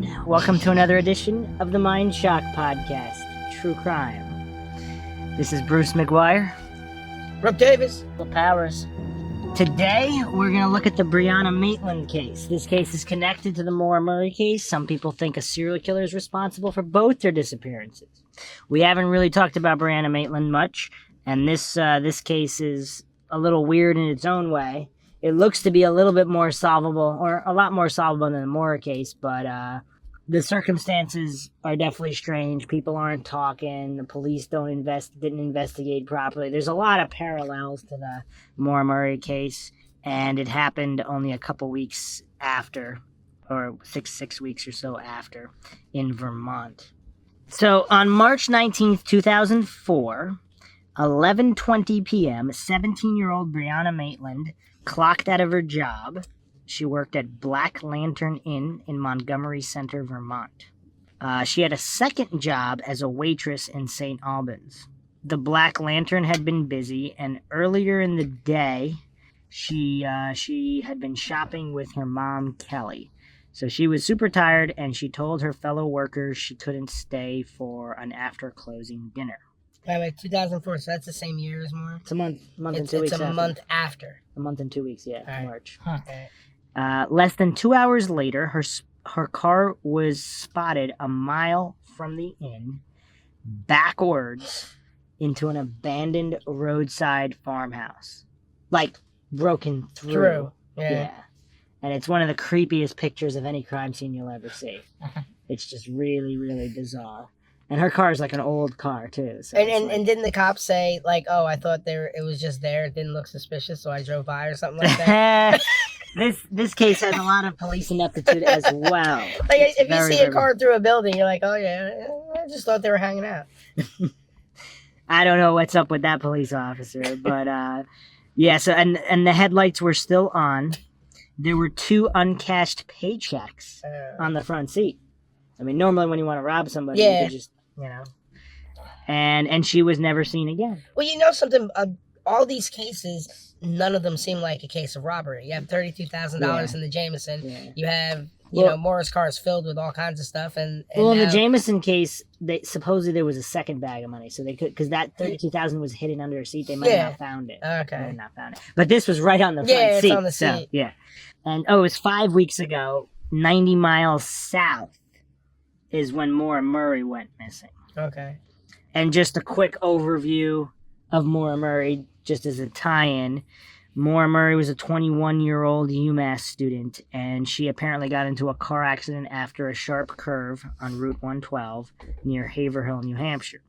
everyone. Welcome to another edition of the Mindshock podcast, True Crime. This is Bruce McGuire. Rob Davis. Will Powers. Today, we're going to look at the Brianna Maitland case. This case is connected to the Maura Murray case. Some people think a serial killer is responsible for both their disappearances. We haven't really talked about Brianna Maitland much, and this case is a little weird in its own way. It looks to be a little bit more solvable, or a lot more solvable than the Maura case, but the circumstances are definitely strange. People aren't talking. The police didn't investigate properly. There's a lot of parallels to the Maura Murray case, and it happened only a couple weeks after, or six weeks or so after, in Vermont. So on March 19th, 2004, 11:20 p.m., 17-year-old Brianna Maitland clocked out of her job. She worked at Black Lantern Inn in Montgomery Center, Vermont. She had a second job as a waitress in St. Albans. The Black Lantern had been busy, and earlier in the day, she had been shopping with her mom, Kelly. So she was super tired, and she told her fellow workers she couldn't stay for an after-closing dinner. Wait, 2004, so that's the same year as Maura? It's a month and 2 weeks after. It's a month after. A month and 2 weeks, yeah, right. March. Okay. Less than 2 hours later, her car was spotted a mile from the inn, backwards into an abandoned roadside farmhouse. Like, broken through. Yeah. And it's one of the creepiest pictures of any crime scene you'll ever see. It's just really, really bizarre. And her car is like an old car, too. So and didn't the cops say, like, oh, I thought it was just there, it didn't look suspicious, so I drove by or something like that? This case has a lot of police ineptitude as well. Like, if you see a car through a building, you're like, oh, yeah, I just thought they were hanging out. I don't know what's up with that police officer, but, yeah, so, and the headlights were still on. There were 2 uncashed paychecks on the front seat. I mean, normally when you want to rob somebody, you could just, and she was never seen again. Well, you know something, all these cases, none of them seem like a case of robbery. You have $32,000 in the Jameson. Yeah. You have, you know, Maura's car is filled with all kinds of stuff. And well, in the Jameson case, supposedly there was a second bag of money, so they could, because that $32,000 was hidden under her seat. They might have not found it. Okay. They might not found it. But this was right on the front seat. Yeah, it's on the seat. So, yeah. And, it was 5 weeks ago, 90 miles south is when Maura Murray went missing. Okay. And just a quick overview of Maura Murray, just as a tie-in. Maura Murray was a 21-year-old UMass student, and she apparently got into a car accident after a sharp curve on Route 112 near Haverhill, New Hampshire.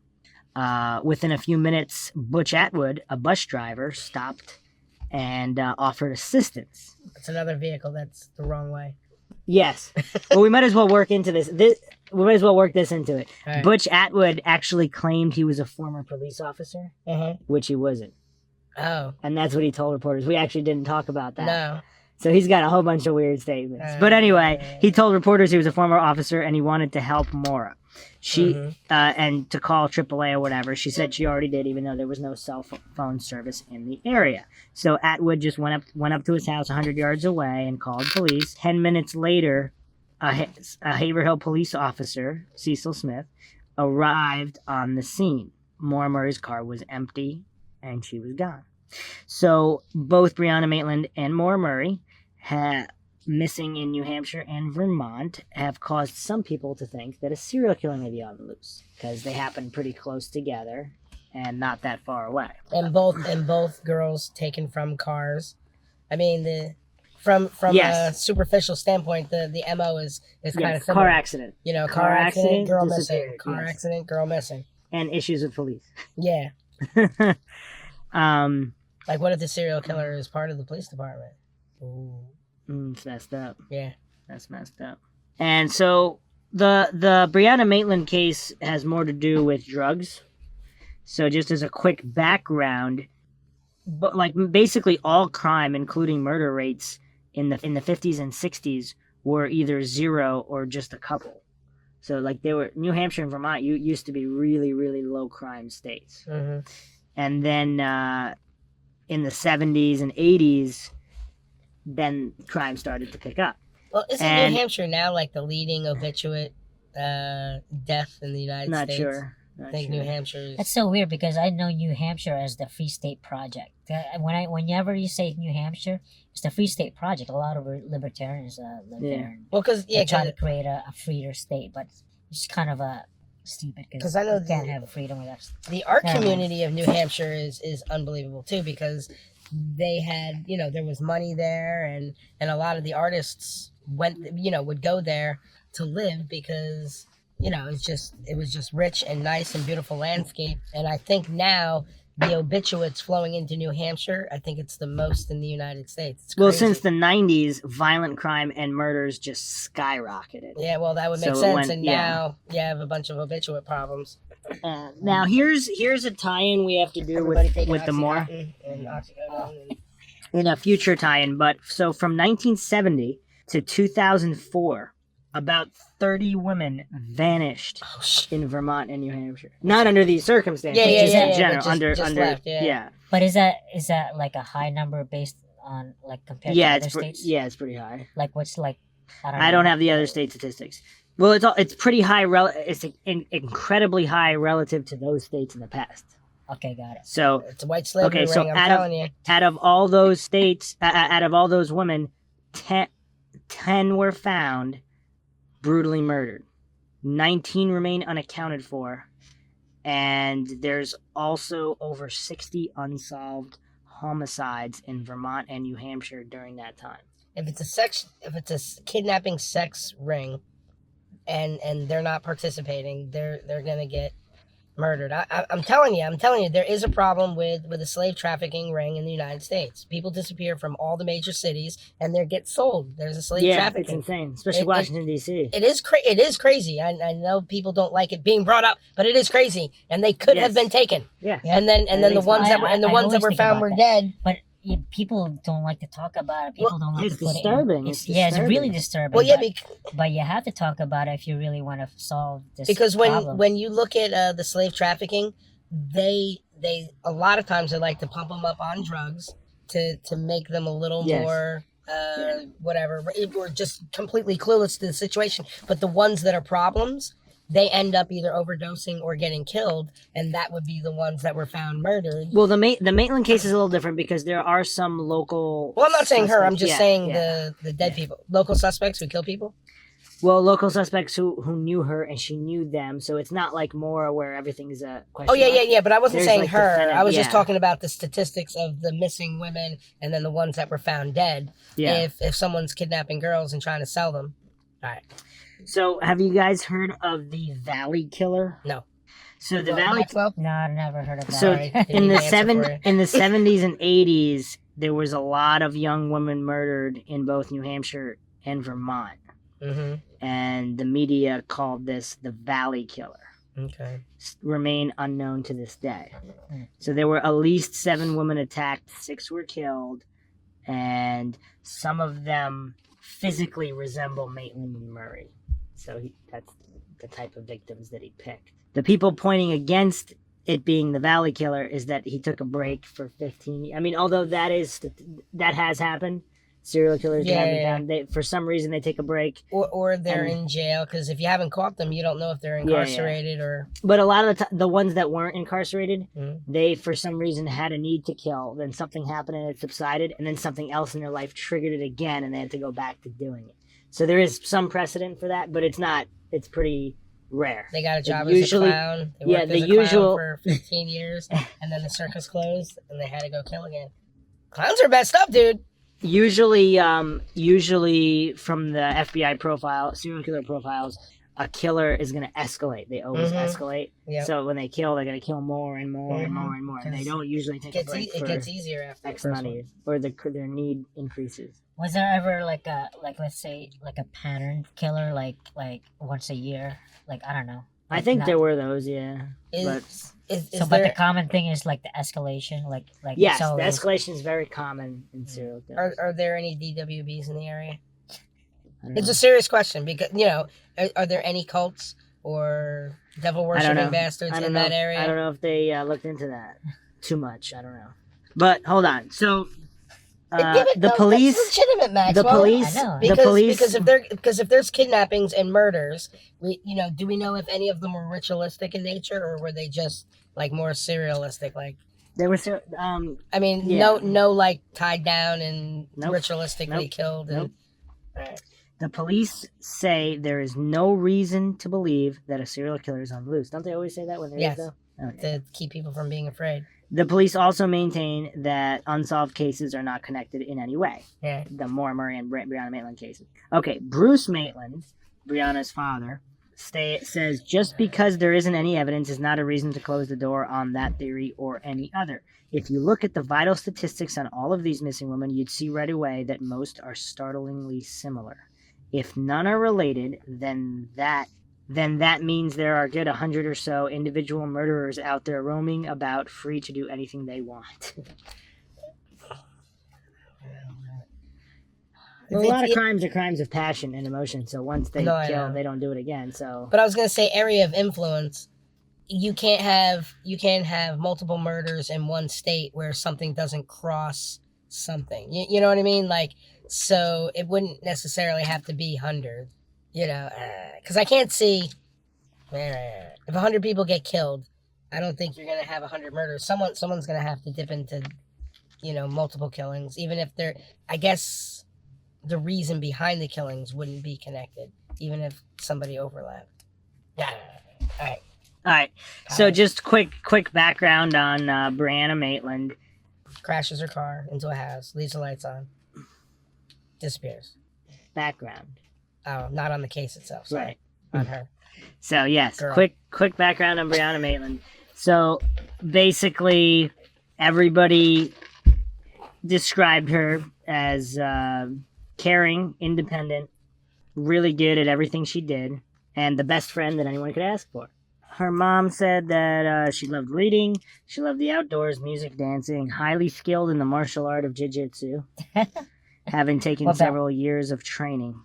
Within a few minutes, Butch Atwood, a bus driver, stopped and offered assistance. It's another vehicle that's the wrong way. Yes. Well, we might as well work into this. We might as well work this into it. Right. Butch Atwood actually claimed he was a former police officer, which he wasn't. Oh. And that's what he told reporters. We actually didn't talk about that. No. So he's got a whole bunch of weird statements. But anyway, he told reporters he was a former officer and he wanted to help Maura. She, and to call AAA or whatever. She said she already did, even though there was no cell phone service in the area. So Atwood just went up to his house 100 yards away and called police. 10 minutes later, a Haverhill police officer, Cecil Smith, arrived on the scene. Maura Murray's car was empty and she was gone. So both Brianna Maitland and Maura Murray, missing in New Hampshire and Vermont, have caused some people to think that a serial killer may be on the loose because they happen pretty close together and not that far away. And both girls taken from cars. I mean, from a superficial standpoint, the MO is kind of similar. Car accident. You know, car accident, girl missing. Car accident, girl missing. And issues with police. Yeah. Like, what if the serial killer is part of the police department? Ooh. It's messed up. Yeah. That's messed up. And so the Brianna Maitland case has more to do with drugs. So just as a quick background, but like basically all crime, including murder rates in the 50s and 60s, were either zero or just a couple. So like New Hampshire and Vermont used to be really, really low crime states. And then in the 70s and 80s, then crime started to pick up. Well, isn't And- New Hampshire now like the leading obituate death in the United Not States? sure. I think New Hampshire is... That's so weird because I know New Hampshire as the Free State Project. Whenever you say New Hampshire, it's the Free State Project. A lot of libertarians live there. And Well, because they try to create a freer state, but it's kind of a stupid because I know you can't have freedom without. the art community of New Hampshire is unbelievable too, because they had, there was money there, and a lot of the artists would go there to live because it was just rich and nice and beautiful landscape. And I think now the obituates flowing into New Hampshire, I think it's the most in the United States. It's Well, crazy. since the 90s, violent crime and murders just skyrocketed. Yeah, well, that would make So sense. when- Now you have a bunch of obituate problems. Now here's a tie-in we have to do Everybody with taking the Moore Oxycontin and Oxycodone and- in a future tie-in. But so from 1970 to 2004, about 30 women vanished Oh, shit. in Vermont and New Hampshire. Not under these circumstances, Yeah, just yeah, in yeah, general. but just left, yeah. But is that like a high number based on like compared to other states? It's pretty high. Like what's like? I don't have the other state statistics. Well, it's pretty high. It's incredibly high relative to those states in the past. Okay, got it. So It's a white slavery Okay, so ring, I'm out of- telling you. out of all those states, out of all those women, 10 were found brutally murdered. 19 remain unaccounted for. And there's also over 60 unsolved homicides in Vermont and New Hampshire during that time. If it's a kidnapping sex ring, and they're not participating, they're gonna get murdered. I'm telling you, there is a problem with a slave trafficking ring in the United States. People disappear from all the major cities, and they get sold. There's a slave It's trafficking. insane, especially It- Washington, D.C. It is crazy. I know people don't like it being brought up, but it is crazy, and they could have Yes. been taken. Yeah. And then the Everything's ones that were I ones that always were think found about were that. dead. But people don't like to talk about it. People don't like it's to put disturbing. it. It's It's really disturbing. disturbing. Well, yeah, but you have to talk about it if you really want to solve this. because problem. when you look at the slave trafficking, they a lot of times they like to pump them up on drugs to make them a little Yes. more whatever, or just completely clueless to the situation. But the ones that are problems, they end up either overdosing or getting killed, and that would be the ones that were found murdered. Well, the Maitland case is a little different because there are some local. Well, I'm not saying her. I'm suspects. just Yeah, saying yeah. the dead people, local suspects who kill people. Well, local suspects who knew her and she knew them, so it's not like Maura where everything's a question. Oh yeah, mark. yeah. But I wasn't There's, saying like, her. definitive- I was just yeah. talking about the statistics of the missing women and then the ones that were found dead. Yeah. If someone's kidnapping girls and trying to sell them. All right. So, have you guys heard of the Valley Killer? No. So the Well, Valley. Maxwell? No, I've never heard of that. So Sorry. in the Didn't answer for you. in the 70s and 80s, there was a lot of young women murdered in both New Hampshire and Vermont, Mm-hmm. and the media called this the Valley Killer. Okay. Remain unknown to this day. So there were at least 7 women attacked, 6 were killed, and some of them physically resemble Maitland and Murray. So that's the type of victims that he picked. The people pointing against it being the Valley Killer is that he took a break for 15 years. I mean, although that has happened. Serial killers that have been Yeah. found. For some reason, they take a break. Or they're And- in jail, because if you haven't caught them, you don't know if they're incarcerated or. But a lot of the ones that weren't incarcerated, Mhm. they for some reason had a need to kill. Then something happened and it subsided, and then something else in their life triggered it again, and they had to go back to doing it. So there is some precedent for that, but it's not. It's pretty rare. They got a job Usually- as a clown. They yeah, worked the as a clown usual- for 15 years, and then the circus closed, and they had to go kill again. Clowns are messed up, dude. Usually from the FBI profile, serial killer profiles, a killer is going to escalate. They always Mhm. escalate. Yep. So when they kill, they're going to kill more and more and more and more. And they don't usually take a break It for gets easier after X the first money, one. or their need increases. Was there ever like let's say like a pattern killer like once a year? Like I don't know. I Like, think not- there were those, yeah. But Is So, but the there, common thing is like the escalation, like yes, so the it's- escalation is very common in serial killers. are there any DWBs in the area? I don't It's know. a serious question because, are there any cults or devil I don't worshipping know. bastards I don't in know. that area? I don't know if they looked into that too much. I don't know. But hold on. So The police, That's legitimate, Maxwell. the police, I know. the police. Because if there's kidnappings and murders, do we know if any of them were ritualistic in nature, or were they just like more serialistic? Like There was, yeah. no, like tied down and Nope. ritualistically Nope. killed. And, Nope. Alright. The police say there is no reason to believe that a serial killer is on the loose. Don't they always say that when there is, Yes. though? Okay. To keep people from being afraid. The police also maintain that unsolved cases are not connected in any way. Yeah. The Maura Murray and Brianna Maitland cases. Okay, Bruce Maitland, Brianna's father, says just because there isn't any evidence is not a reason to close the door on that theory or any other. If you look at the vital statistics on all of these missing women, you'd see right away that most are startlingly similar. If none are related, then that means there are good 100 or so individual murderers out there roaming about, free to do anything they want. Well, a lot of crimes are crimes of passion and emotion, so once they kill, they don't do it again. So, but I was gonna say area of influence. You can't have multiple murders in one state where something doesn't cross something. You know what I mean? Like, so it wouldn't necessarily have to be 100. Because I can't see if 100 people get killed. I don't think you're gonna have 100 murders. Someone's gonna have to dip into, multiple killings, even if they're. I guess the reason behind the killings wouldn't be connected, even if somebody overlapped. Yeah. All right. So just quick background on Brianna Maitland. Crashes her car into a house, leaves the lights on, disappears. Background. Oh, not on the case itself. Sorry. Right. On her. So yes, Girl. quick background on Brianna Maitland. So basically, everybody described her as caring, independent, really good at everything she did, and the best friend that anyone could ask for. Her mom said that she loved reading, she loved the outdoors, music, dancing, highly skilled in the martial art of jiu-jitsu, having taken several years of training.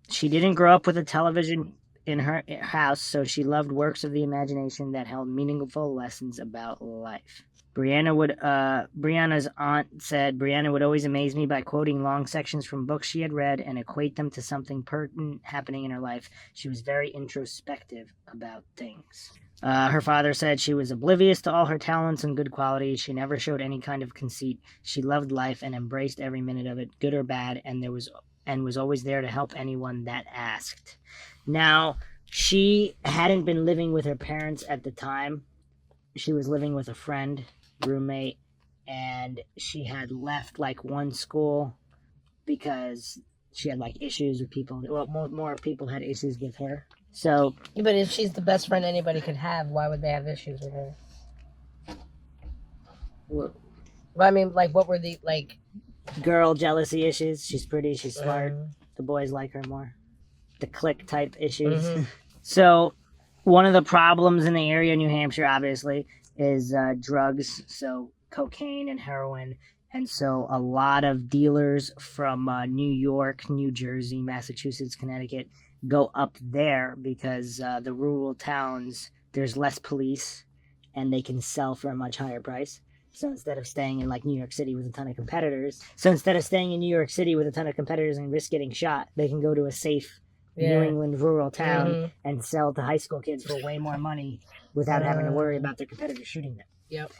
She didn't grow up with a television in her house, so she loved works of the imagination that held meaningful lessons about life. Brianna's aunt said Brianna would always amaze me by quoting long sections from books she had read and equate them to something pertinent happening in her life. She was very introspective about things. Her father said she was oblivious to all her talents and good qualities. She never showed any kind of conceit. She loved life and embraced every minute of it, good or bad, and was always there to help anyone that asked. Now, she hadn't been living with her parents at the time. She was living with a friend, roommate, and she had left one school because she had issues with people. Well, more people had issues with her. So, but if she's the best friend anybody could have, why would they have issues with her? Well, I mean, what were the girl jealousy issues? She's pretty, she's smart. The boys like her more. The clique type issues. Mm-hmm. So, one of the problems in the area of New Hampshire, obviously, is drugs. So, cocaine and heroin. And so, a lot of dealers from New York, New Jersey, Massachusetts, Connecticut go up there because the rural towns, there's less police and they can sell for a much higher price. So instead of staying in New York City with a ton of competitors, and risk getting shot, they can go to a safe New England rural town and sell to high school kids for way more money without having to worry about their competitors shooting them. Yep.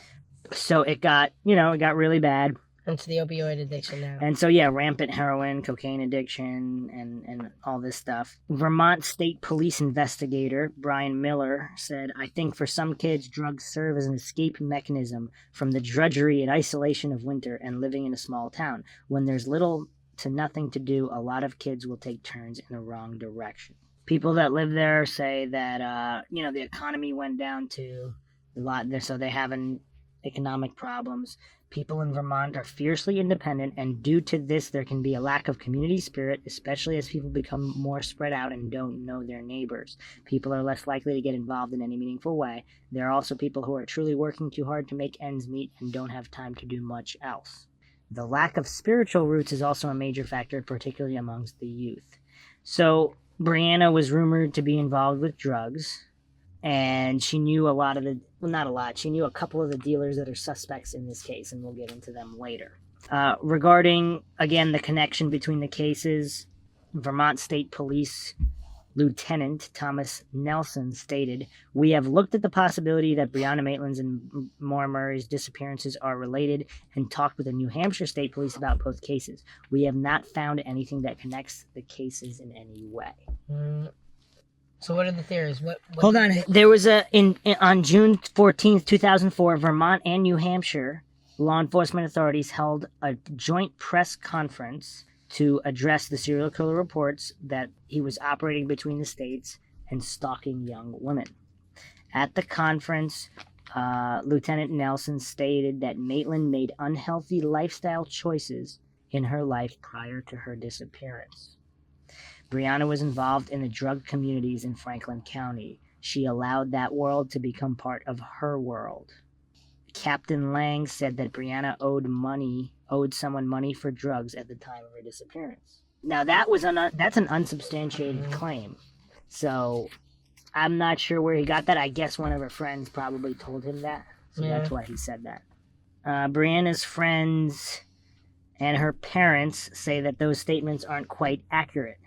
So it got really bad. Into the opioid addiction now. And so, rampant heroin, cocaine addiction, and all this stuff. Vermont State Police investigator Brian Miller said, I think for some kids, drugs serve as an escape mechanism from the drudgery and isolation of winter and living in a small town. When there's little to nothing to do, a lot of kids will take turns in the wrong direction. People that live there say that, the economy went down to a lot, so they're having economic problems. People in Vermont are fiercely independent, and due to this, there can be a lack of community spirit, especially as people become more spread out and don't know their neighbors. People are less likely to get involved in any meaningful way. There are also people who are truly working too hard to make ends meet and don't have time to do much else. The lack of spiritual roots is also a major factor, particularly amongst the youth. So, Brianna was rumored to be involved with drugs. And she knew she knew a couple of the dealers that are suspects in this case, and we'll get into them later. Regarding, again, the connection between the cases, Vermont State Police Lieutenant Thomas Nelson stated, "We have looked at the possibility that Brianna Maitland's and Maura Murray's disappearances are related and talked with the New Hampshire State Police about both cases. We have not found anything that connects the cases in any way." So what are the theories? What Hold on. There was on June 14th, 2004, Vermont and New Hampshire law enforcement authorities held a joint press conference to address the serial killer reports that he was operating between the states and stalking young women. At the conference, Lieutenant Nelson stated that Maitland made unhealthy lifestyle choices in her life prior to her disappearance. Briana was involved in the drug communities in Franklin County. She allowed that world to become part of her world. Captain Lang said that Briana owed someone money for drugs at the time of her disappearance. Now that's an unsubstantiated claim. So I'm not sure where he got that. I guess one of her friends probably told him that. So that's why he said that. Brianna's friends and her parents say that those statements aren't quite accurate.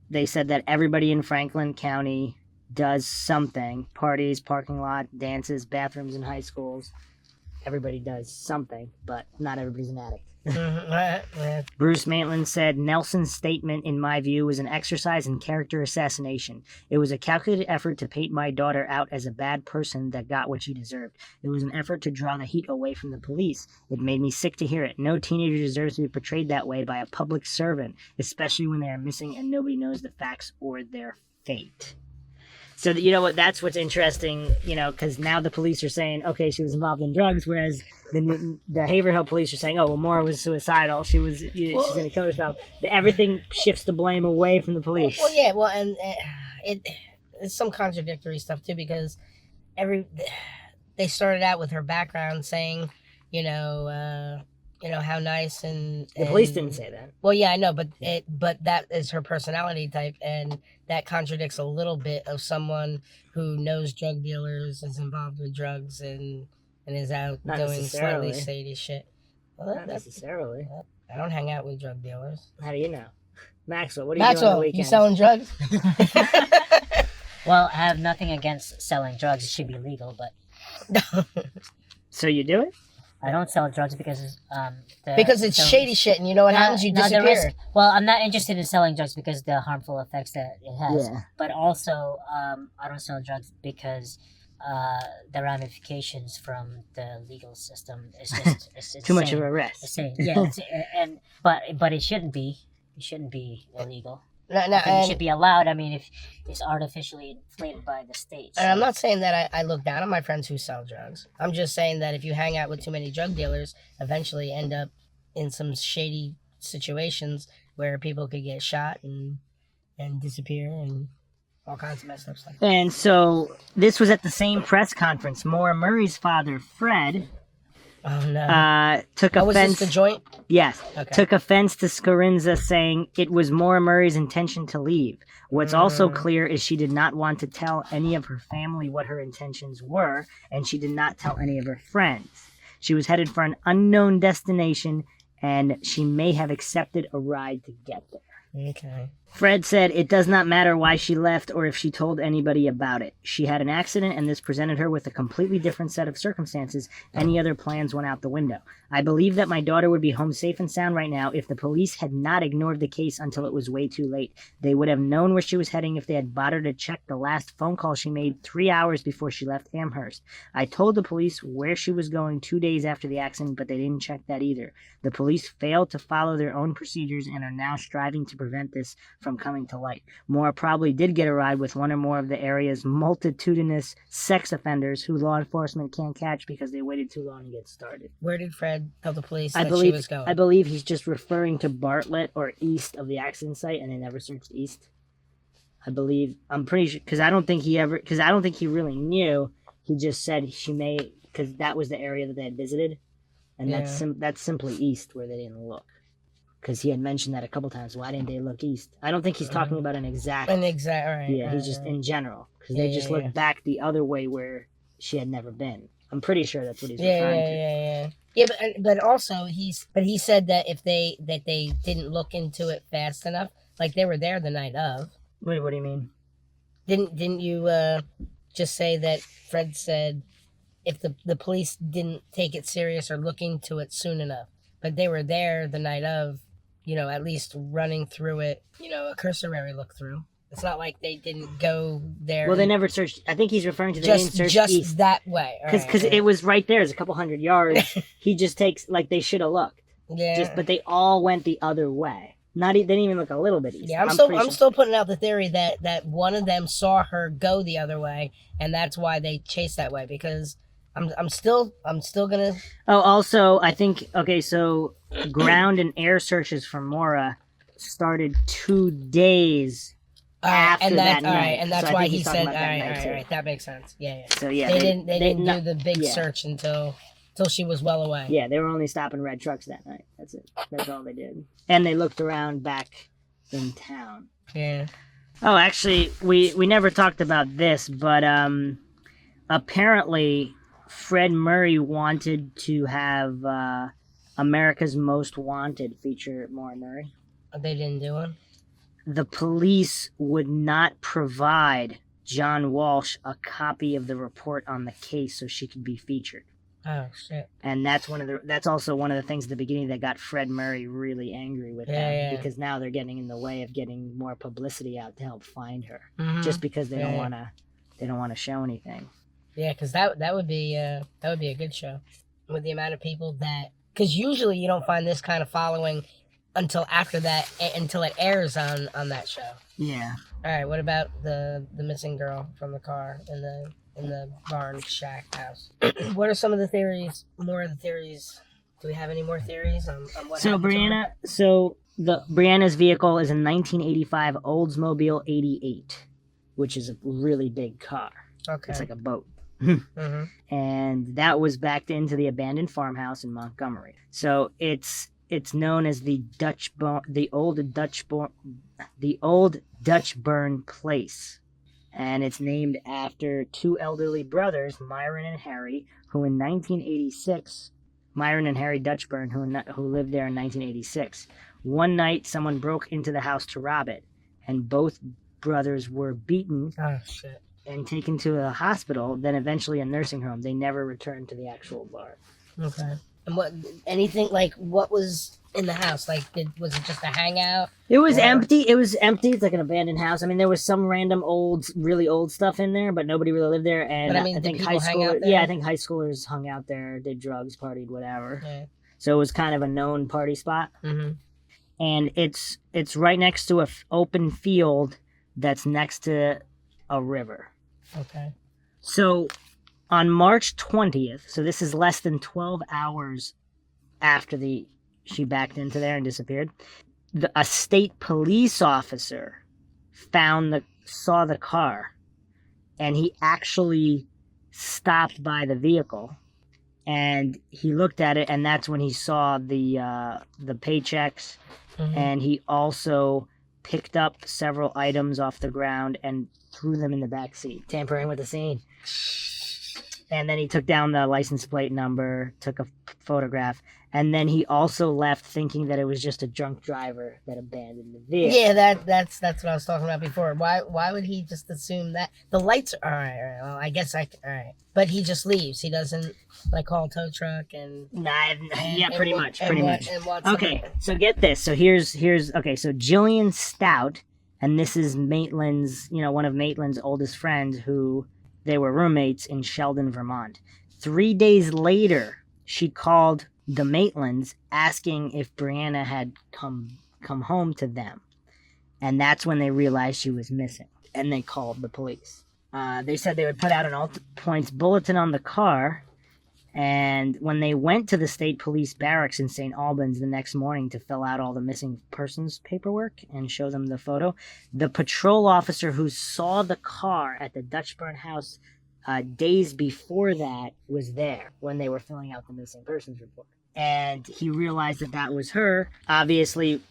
They said that everybody in Franklin County does something. Parties, parking lot, dances, bathrooms in high schools. Everybody does something, but not everybody's an addict. Bruce Maitland said, "Nelson's statement, in my view, was an exercise in character assassination. It was a calculated effort to paint my daughter out as a bad person that got what she deserved. It was an effort to draw the heat away from the police. It made me sick to hear it. No teenager deserves to be portrayed that way by a public servant, especially when they are missing and nobody knows the facts or their fate." So, you know what? That's what's interesting, because now the police are saying, okay, she was involved in drugs, whereas the Haverhill police are saying, oh, well, Maura was suicidal. She's going to kill herself. Everything shifts the blame away from the police. Well, yeah, and it's some contradictory stuff, too, because they started out with her background saying, how nice and the police didn't say that. Well, yeah, I know, but that is her personality type, and that contradicts a little bit of someone who knows drug dealers, is involved with drugs, and is out Not doing necessarily. slightly shady shit. Well, Not necessarily. I don't hang out with drug dealers. How do you know? Maxwell, what are you doing on the weekends? You selling drugs? Well, I have nothing against selling drugs. It should be legal, but So you do it? I don't sell drugs because because it's shady shit, and you know what happens? You disappear. Well, I'm not interested in selling drugs because the harmful effects that it has. Yeah. But also, I don't sell drugs because the ramifications from the legal system is just it's Too much of a risk. Yeah, but it shouldn't be. It shouldn't be illegal. No, I think it should be allowed. I mean, if it's artificially inflated by the states. And I'm not saying that I look down on my friends who sell drugs. I'm just saying that if you hang out with too many drug dealers, eventually end up in some shady situations where people could get shot and disappear and all kinds of messed up stuff. And so this was at the same press conference. Maura Murray's father, Fred, Oh no! Took Was offense. this the joint? Yes. Okay. Took offense to Scarinza saying it was Maura Murray's intention to leave. What's also clear is she did not want to tell any of her family what her intentions were, and she did not tell any of her friends. She was headed for an unknown destination, and she may have accepted a ride to get there. Okay. Fred said it does not matter why she left or if she told anybody about it. She had an accident and this presented her with a completely different set of circumstances. Any other plans went out the window. I believe that my daughter would be home safe and sound right now if the police had not ignored the case until it was way too late. They would have known where she was heading if they had bothered to check the last phone call she made 3 hours before she left Amherst. I told the police where she was going 2 days after the accident, but they didn't check that either. The police failed to follow their own procedures and are now striving to prevent this from coming to light. Maura probably did get a ride with one or more of the area's multitudinous sex offenders who law enforcement can't catch because they waited too long to get started. Where did Fred tell the police I that believe she was going? I believe he's just referring to Bartlett or east of the accident site, and they never searched east. I'm pretty sure, because I don't think he really knew. He just said she may, because that was the area that they had visited, and that's simply east where they didn't look. Because he had mentioned that a couple times. Why didn't they look east? I don't think he's talking about an exact. All right. Yeah, he's just in general. Because they just looked back the other way where she had never been. I'm pretty sure that's what he's Yeah, referring to. Yeah, but also he said that if they didn't look into it fast enough, like they were there the night of. Wait, what do you mean? Didn't you just say that Fred said if the police didn't take it serious or look into it soon enough, but they were there the night of, at least running through it, a cursory look through. It's not like they didn't go there. Well, they never searched. I think he's referring to they didn't search just east. that way. Because it was right there. It's a couple hundred yards. He just takes, like, they should have looked. Yeah. But they all went the other way. They didn't even look a little bit east. Yeah, I'm still putting out the theory that one of them saw her go the other way, and that's why they chased that way. Because I'm still gonna. Oh, also, I think so ground and air searches for Maura started 2 days after that night. All right, and that's so why he said, all right, that makes sense. Yeah. So yeah, they didn't do the big search until she was well away. Yeah, they were only stopping red trucks that night. That's it. That's all they did. And they looked around back in town. Yeah. Oh, actually, we never talked about this, but apparently Fred Murray wanted to have America's Most Wanted feature Maura Murray. They didn't do it? The police would not provide John Walsh a copy of the report on the case so she could be featured. Oh shit! And that's also one of the things at the beginning that got Fred Murray really angry with them because now they're getting in the way of getting more publicity out to help find her, just because they don't want to show anything. Yeah, because that would be a good show with the amount of people that, because usually you don't find this kind of following until after that, until it airs on that show. Yeah. All right. What about the missing girl from the car in the barn shack house? What are some of the theories? More of the theories? Do we have any more theories on what? So Brianna, Brianna's vehicle is a 1985 Oldsmobile 88, which is a really big car. Okay. It's like a boat. And that was backed into the abandoned farmhouse in Montgomery. So it's known as the old Dutch Burn Place, and it's named after two elderly brothers, Myron and Harry, who in 1986, Myron and Harry Dutchburn, who lived there in 1986. One night, someone broke into the house to rob it, and both brothers were beaten. Oh shit. And taken to a hospital, then eventually a nursing home. They never returned to the actual bar. Okay. And what was in the house? Like, was it just a hangout? It was empty. It's like an abandoned house. I mean, there was some random really old stuff in there, but nobody really lived there. And but, I mean, I think high schoolers. Yeah, I think high schoolers hung out there, did drugs, partied, whatever. Yeah. So it was kind of a known party spot. Mm-hmm. And it's right next to an open field that's next to a river. Okay. So on March 20th, so this is less than 12 hours after she backed into there and disappeared, a state police officer saw the car, and he actually stopped by the vehicle, and he looked at it, and that's when he saw the paychecks, and he also picked up several items off the ground and threw them in the back seat, tampering with the scene. And then he took down the license plate number, took a photograph, and then he also left thinking that it was just a drunk driver that abandoned the vehicle. Yeah, that's what I was talking about before. Why would he just assume that the lights are all right? Well, I guess all right, but he just leaves. He doesn't call a tow truck and pretty much. Okay, so get this. So here's okay. So Jillian Stout, and this is Maitland's, one of Maitland's oldest friends who. They were roommates in Sheldon, Vermont. 3 days later, she called the Maitlands asking if Brianna had come home to them. And that's when they realized she was missing. And they called the police. They said they would put out an all points bulletin on the car. And when they went to the state police barracks in St. Albans the next morning to fill out all the missing persons paperwork and show them the photo, the patrol officer who saw the car at the Dutchburn house days before that was there when they were filling out the missing persons report. And he realized that was her. Obviously,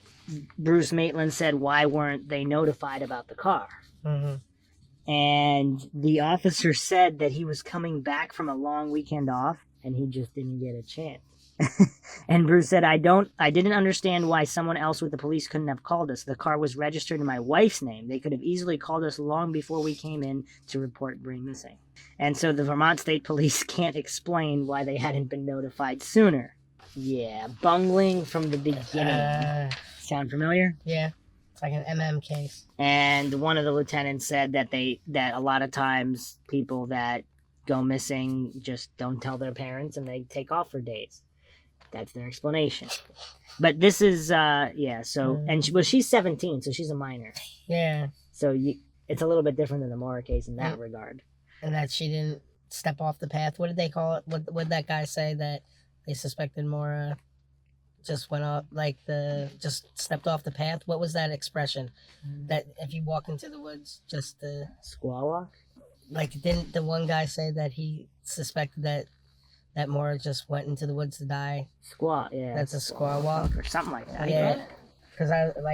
Bruce Maitland said, why weren't they notified about the car? Mm-hmm. And the officer said that he was coming back from a long weekend off and he just didn't get a chance. And Bruce said, I didn't understand why someone else with the police couldn't have called us. The car was registered in my wife's name. They could have easily called us long before we came in to report Bree missing. And so the Vermont State Police can't explain why they hadn't been notified sooner. Yeah, bungling from the beginning. Sound familiar? Yeah. It's like an MM case. And one of the lieutenants said that a lot of times people that go missing just don't tell their parents and they take off for days. That's their explanation. But this is and she's 17, so she's a minor. Yeah. So it's a little bit different than the Maura case in that regard. And that she didn't step off the path. What did they call it? What did that guy say that they suspected Maura just went off, just stepped off the path? What was that expression? That if you walk into the woods, just the squaw walk? Like, didn't the one guy say that he suspected that Maura just went into the woods to die? Squaw, yeah. That's a squaw walk? Or something like that. Yeah. Because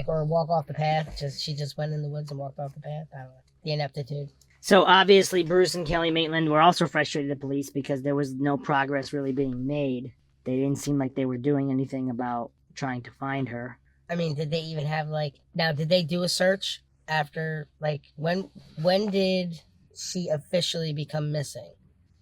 or walk off the path. She just went in the woods and walked off the path. I don't know. The ineptitude. So obviously Bruce and Kelly Maitland were also frustrated at the police because there was no progress really being made. They didn't seem like they were doing anything about trying to find her. I mean, did they even have now did they do a search after when did she officially become missing?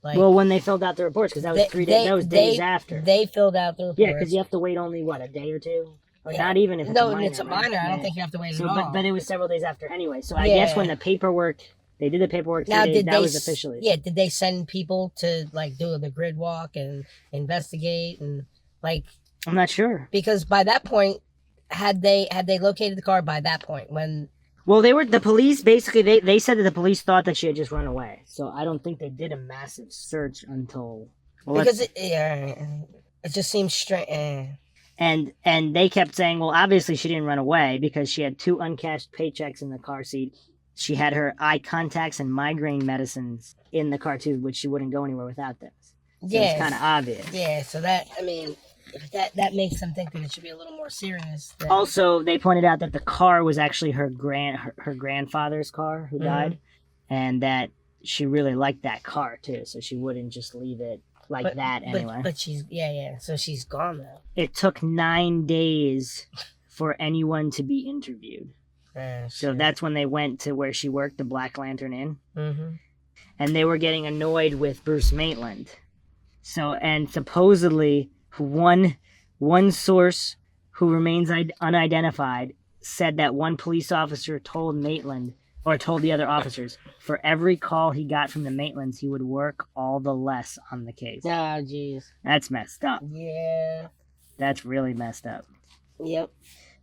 When they filled out the reports, because that was days after. They filled out the reports. Yeah, because you have to wait only a day or two? Or not even if it's a minor. No, it's a minor. Right? I don't think you have to wait at all. But it was several days after anyway. So I guess when they did the paperwork 2 days, that was officially. Yeah, did they send people to do the grid walk and investigate and I'm not sure. Because by that point, had they located the car by that point when? Well, the police basically they said that the police thought that she had just run away. So I don't think they did a massive search until because it just seems strange. And they kept saying, well, obviously she didn't run away because she had 2 uncashed paychecks in the car seat. She had her eye contacts and migraine medicines in the car too, which she wouldn't go anywhere without those. So it's kind of obvious. Yeah, so that makes them think that it should be a little more serious. Also, they pointed out that the car was actually her grandfather's car who died, and that she really liked that car too, so she wouldn't just leave it that anyway. But she's so she's gone now. It took 9 days for anyone to be interviewed. So that's when they went to where she worked, the Black Lantern Inn. Mm-hmm. And they were getting annoyed with Bruce Maitland. So, and supposedly one source who remains unidentified said that one police officer told Maitland, or told the other officers, for every call he got from the Maitlands, he would work all the less on the case. Oh, jeez. That's messed up. Yeah. That's really messed up. Yep.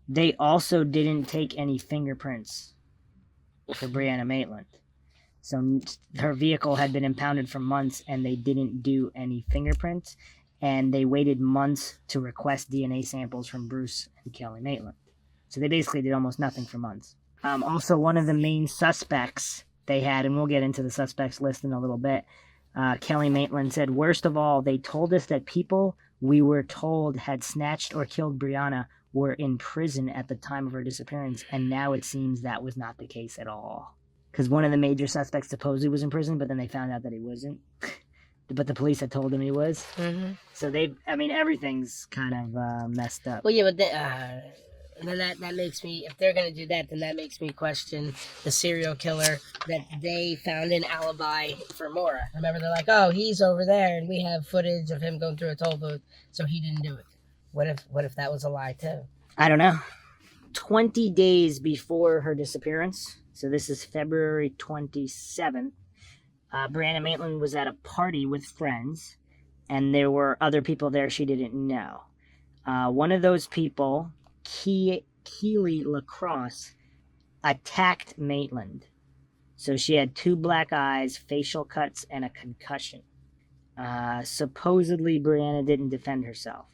They also didn't take any fingerprints for Brianna Maitland. So her vehicle had been impounded for months and they didn't do any fingerprints. And they waited months to request DNA samples from Bruce and Kelly Maitland. So they basically did almost nothing for months. Also, one of the main suspects they had, and we'll get into the suspects list in a little bit, Kelly Maitland said, worst of all, they told us that people we were told had snatched or killed Brianna were in prison at the time of her disappearance, and now it seems that was not the case at all. Because one of the major suspects supposedly was in prison, but then they found out that he wasn't. But the police had told him he was. Mm-hmm. So everything's kind of messed up. Well, yeah, but then that makes me, if they're going to do that, then that makes me question the serial killer that they found an alibi for Maura. Remember, they're like, oh, he's over there, and we have footage of him going through a toll booth, so he didn't do it. What if that was a lie, too? I don't know. 20 days before her disappearance, so this is February 27th, Brianna Maitland was at a party with friends, and there were other people there she didn't know. One of those people, Keely LaCrosse, attacked Maitland. So she had 2 black eyes, facial cuts, and a concussion. Supposedly, Brianna didn't defend herself.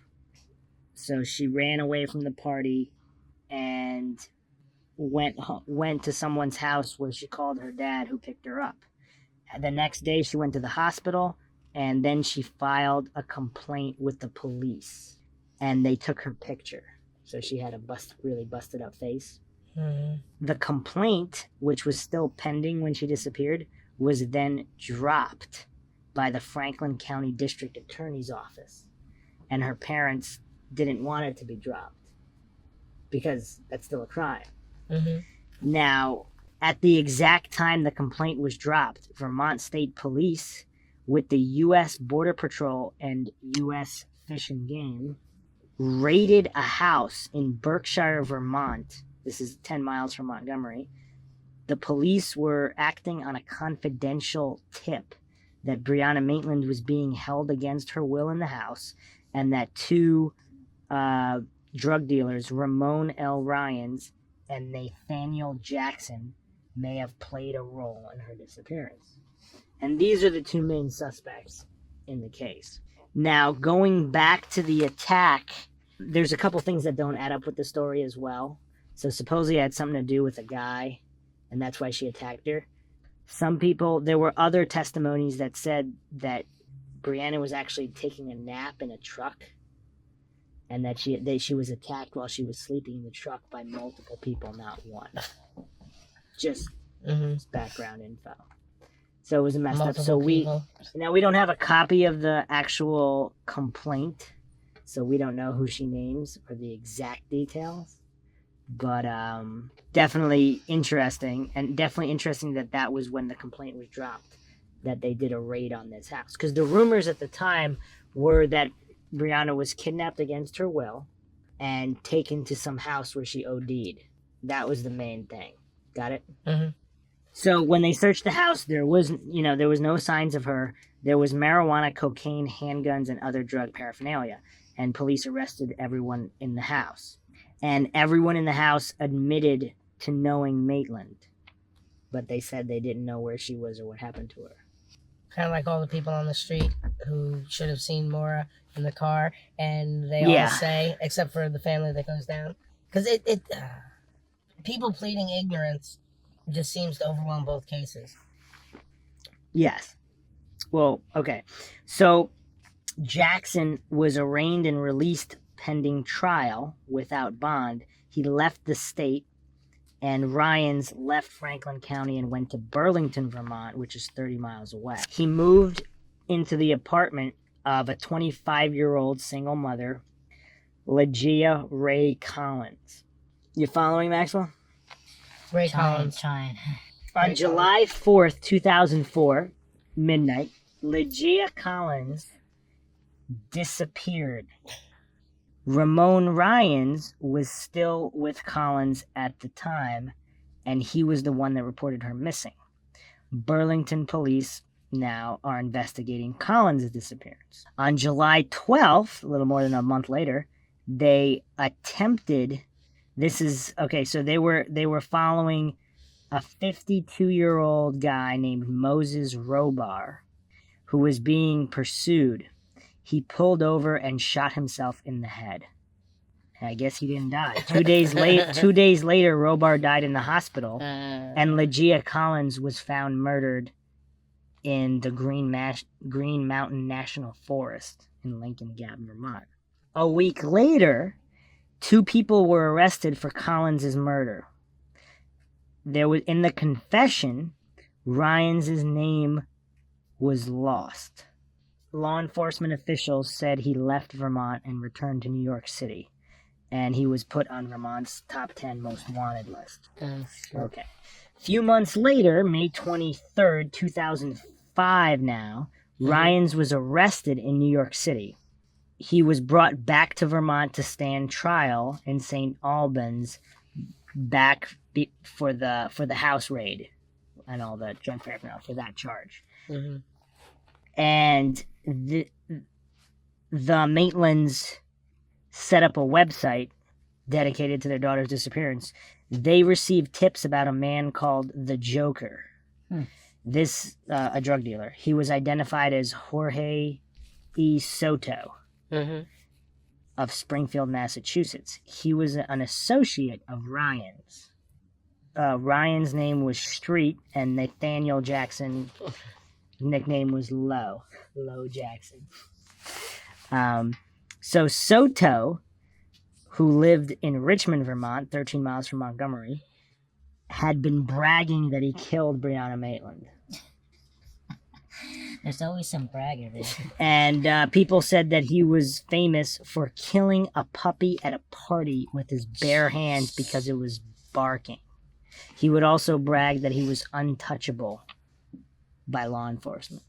So she ran away from the party and went to someone's house where she called her dad, who picked her up. The next day, she went to the hospital, and then she filed a complaint with the police, and they took her picture. So she had a really busted up face. The complaint, which was still pending when she disappeared, was then dropped by the Franklin County District Attorney's Office. And her parents didn't want it to be dropped because that's still a crime. Now, at the exact time the complaint was dropped, Vermont State Police, with the U.S. Border Patrol and U.S. Fish and Game, raided a house in Berkshire, Vermont. This is 10 miles from Montgomery. The police were acting on a confidential tip that Brianna Maitland was being held against her will in the house, and that two drug dealers, Ramon L. Ryans and Nathaniel Jackson, may have played a role in her disappearance. And these are the two main suspects in the case. Now, going back to the attack, there's a couple things that don't add up with the story as well. So supposedly it had something to do with a guy, and that's why she attacked her. Some people, there were other testimonies that said that Brianna was actually taking a nap in a truck, and that she was attacked while she was sleeping in the truck by multiple people, not one. Just background info. So it was a messed up. So we don't have a copy of the actual complaint, so we don't know who she names or the exact details. But definitely interesting, and definitely interesting that was when the complaint was dropped, that they did a raid on this house. Because the rumors at the time were that Brianna was kidnapped against her will and taken to some house where she OD'd. That was the main thing. Got it? So when they searched the house, there was no signs of her. There was marijuana, cocaine, handguns, and other drug paraphernalia. And police arrested everyone in the house. And everyone in the house admitted to knowing Maitland. But they said they didn't know where she was or what happened to her. Kind of like all the people on the street who should have seen Maura in the car, and they all say, except for the family that goes down. Because people pleading ignorance just seems to overwhelm both cases. Yes. Well, okay. So Jackson was arraigned and released pending trial without bond. He left the state, and Ryans left Franklin County and went to Burlington, Vermont, which is 30 miles away. He moved into the apartment of a 25-year-old single mother, Legia Ray Collins. You following, Maxwell? Ray Collins. On July 4th, 2004, midnight, Legia Collins disappeared. Ramon Ryans was still with Collins at the time, and he was the one that reported her missing. Burlington police now are investigating Collins' disappearance. On July 12th, a little more than a month later, they attempted, so they were following a 52-year-old guy named Moses Robar, who was being pursued. He pulled over and shot himself in the head. I guess he didn't die. 2 days later, Robar died in the hospital, and Legia Collins was found murdered in the Green Mountain National Forest in Lincoln Gap, Vermont. A week later, 2 people were arrested for Collins' murder. There was, in the confession, Ryans' name was lost. Law enforcement officials said he left Vermont and returned to New York City, and he was put on Vermont's top 10 most wanted list. Okay. A few months later, May 23rd, 2005 now, Ryans was arrested in New York City. He was brought back to Vermont to stand trial in St. Albans for the house raid and all the drug paraphernalia for that charge. And the Maitlands set up a website dedicated to their daughter's disappearance. They received tips about a man called the Joker. This, a drug dealer. He was identified as Jorge E. Soto of Springfield, Massachusetts. He was an associate of Ryan's. Ryan's name was Street, and Nathaniel Jackson nickname was Low Jackson. So Soto, who lived in Richmond, Vermont, 13 miles from Montgomery, had been bragging that he killed Brianna Maitland. There's always some bragger there. And people said that he was famous for killing a puppy at a party with his bare hands because it was barking. He would also brag that he was untouchable by law enforcement.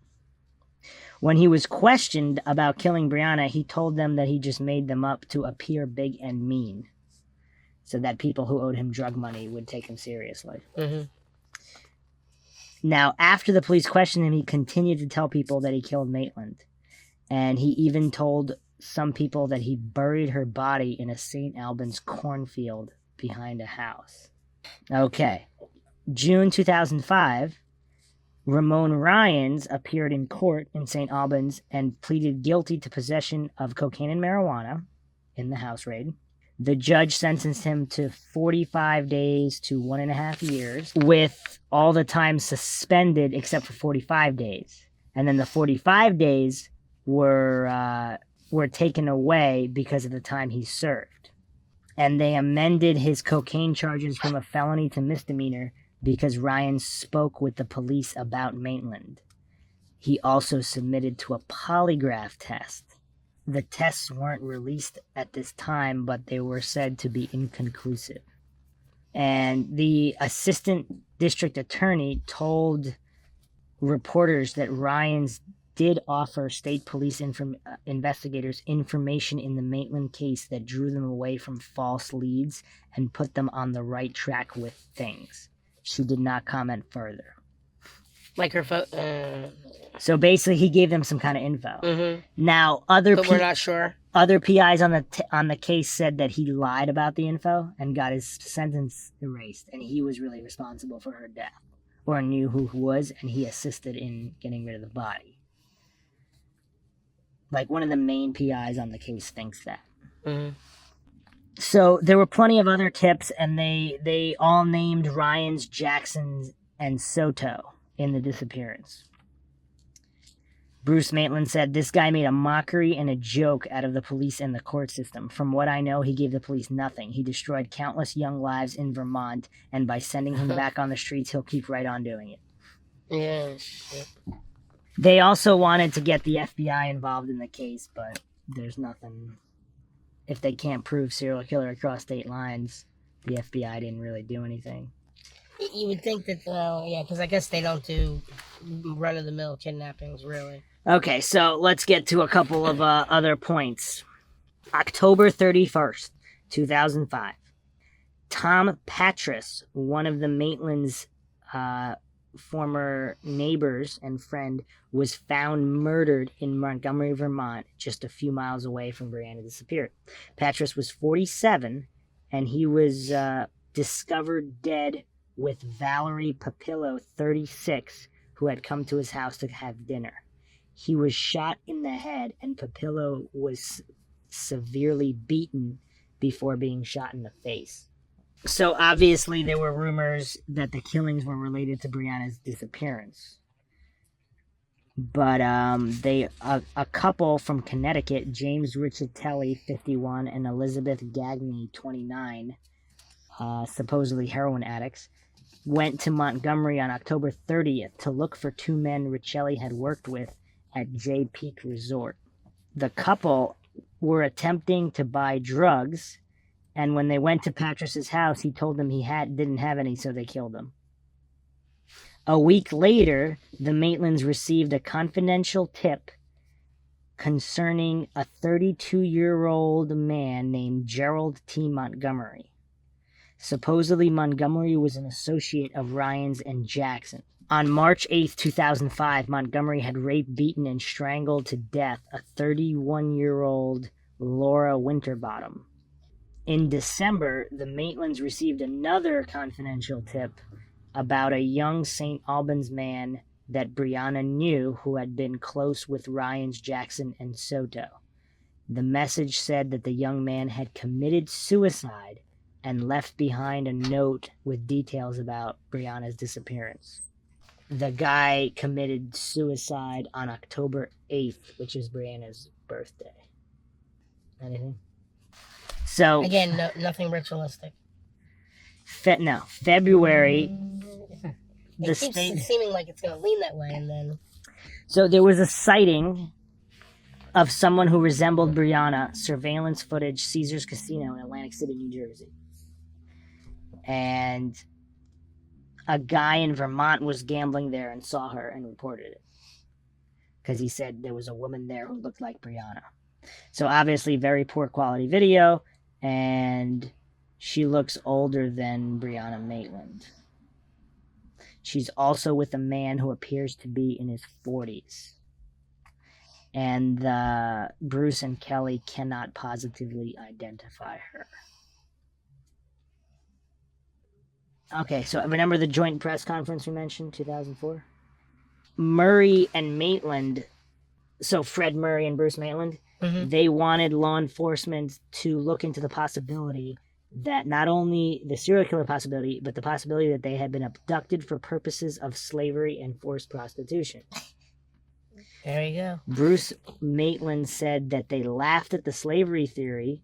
When he was questioned about killing Brianna, he told them that he just made them up to appear big and mean, so that people who owed him drug money would take him seriously. Mm-hmm. Now, after the police questioned him, he continued to tell people that he killed Maitland. And he even told some people that he buried her body in a St. Albans cornfield behind a house. Okay. June 2005, Ramon Ryans appeared in court in St. Albans and pleaded guilty to possession of cocaine and marijuana in the house raid. The judge sentenced him to 45 days to 1.5 years, with all the time suspended except for 45 days. And then the 45 days were taken away because of the time he served. And they amended his cocaine charges from a felony to misdemeanor because Ryan spoke with the police about Maitland. He also submitted to a polygraph test. The tests weren't released at this time, but they were said to be inconclusive. And the assistant district attorney told reporters that Ryans did offer state police investigators information in the Maitland case that drew them away from false leads and put them on the right track with things. She did not comment further. Like her So basically, he gave them some kind of info. Mm-hmm. Now, but we're not sure. Other PIs on the case said that he lied about the info and got his sentence erased, and he was really responsible for her death, or knew who was, and he assisted in getting rid of the body. Like, one of the main PIs on the case thinks that. Mm-hmm. So there were plenty of other tips, and they all named Ryans, Jackson, and Soto in the disappearance. Bruce Maitland said, "This guy made a mockery and a joke out of the police and the court system. From what I know, he gave the police nothing. He destroyed countless young lives in Vermont, and by sending him back on the streets, he'll keep right on doing it." Yeah, shit. They also wanted to get the FBI involved in the case, but there's nothing. If they can't prove serial killer across state lines, the FBI didn't really do anything. You would think that, because I guess they don't do run-of-the-mill kidnappings, really. Okay, so let's get to a couple of other points. October 31st, 2005. Tom Patras, one of the Maitland's former neighbors and friend, was found murdered in Montgomery, Vermont, just a few miles away from Briana disappeared. Patras was 47, and he was discovered dead with Valerie Papillo, 36, who had come to his house to have dinner. He was shot in the head, and Papillo was severely beaten before being shot in the face. So obviously there were rumors that the killings were related to Brianna's disappearance. But a couple from Connecticut, James Riccitelli, 51, and Elizabeth Gagne, 29, supposedly heroin addicts, went to Montgomery on October 30th to look for two men Riccitelli had worked with at Jay Peak Resort. The couple were attempting to buy drugs, and when they went to Patras's house, he told them he didn't have any, so they killed him. A week later, the Maitlands received a confidential tip concerning a 32-year-old man named Gerald T. Montgomery. Supposedly, Montgomery was an associate of Ryans and Jackson. On March 8th, 2005, Montgomery had raped, beaten, and strangled to death a 31-year-old Laura Winterbottom. In December, the Maitlands received another confidential tip about a young St. Albans man that Briana knew who had been close with Ryans, Jackson, and Soto. The message said that the young man had committed suicide and left behind a note with details about Briana's disappearance. The guy committed suicide on October 8th, which is Briana's birthday. Anything? So Again, nothing ritualistic. February, the It keeps state. seeming like it's going to lean that way, and then So there was a sighting of someone who resembled Brianna, surveillance footage, Caesars Casino in Atlantic City, New Jersey. And a guy in Vermont was gambling there and saw her and reported it. Because he said there was a woman there who looked like Brianna. So obviously very poor quality video, and she looks older than Brianna Maitland. She's also with a man who appears to be in his 40s. And Bruce and Kelly cannot positively identify her. Okay, so remember the joint press conference we mentioned, 2004? Murray and Maitland, so Fred Murray and Bruce Maitland, they wanted law enforcement to look into the possibility that not only the serial killer possibility, but the possibility that they had been abducted for purposes of slavery and forced prostitution. there you go. Bruce Maitland said that they laughed at the slavery theory,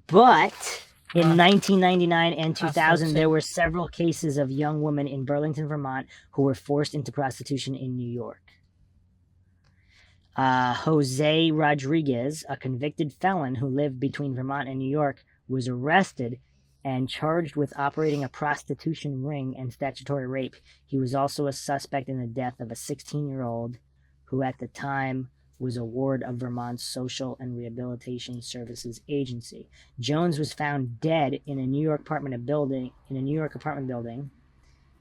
but in 1999 and 2000, there were several cases of young women in Burlington, Vermont, who were forced into prostitution in New York. Jose Rodriguez, a convicted felon who lived between Vermont and New York, was arrested and charged with operating a prostitution ring and statutory rape. He was also a suspect in the death of a 16-year-old who at the time was a ward of Vermont's Social and Rehabilitation Services Agency. Jones was found dead in a New York apartment building